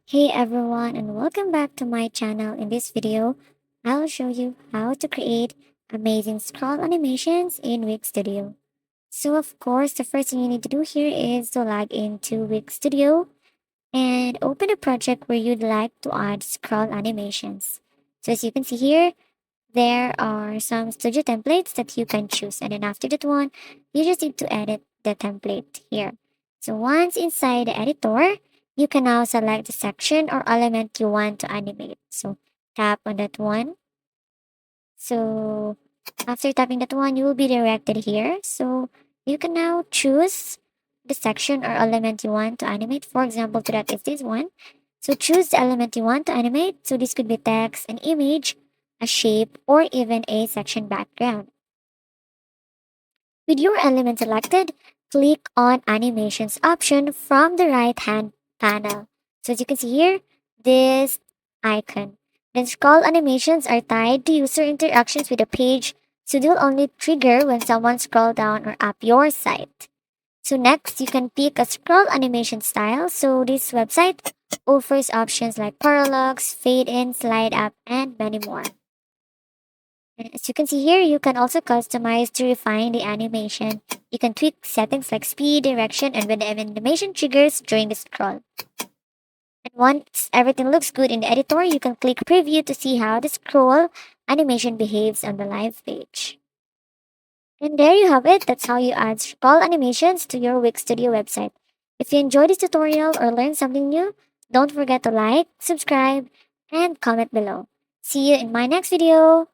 Hey everyone, and welcome back to my channel. In this video, I'll show you how to create amazing scroll animations in Wix Studio. So of course, the first thing you need to do here is to log into Wix Studio and open a project where you'd like to add scroll animations. So as you can see here, there are some studio templates that you can choose. And then after that one, you just need to edit the template here. So once inside the editor, you can now select the section or element you want to animate. So tap on that one. So after tapping that one, you will be directed here. So you can now choose the section or element you want to animate. For example, to that is this one. So choose the element you want to animate. So this could be text, an image, a shape, or even a section background. With your element selected, click on Animations option from the right-hand panel. So as you can see here, this icon. Then scroll animations are tied to user interactions with the page, so they'll only trigger when someone scroll down or up your site. So next, you can pick a scroll animation style. So this website offers options like parallax, fade in, slide up, and many more. And as you can see here, you can also customize to refine the animation. You can tweak settings like speed, direction, and when the animation triggers during the scroll. And once everything looks good in the editor, you can click preview to see how the scroll animation behaves on the live page. And there you have it. That's how you add scroll animations to your Wix Studio website. If you enjoyed this tutorial or learned something new, don't forget to like, subscribe, and comment below. See you in my next video.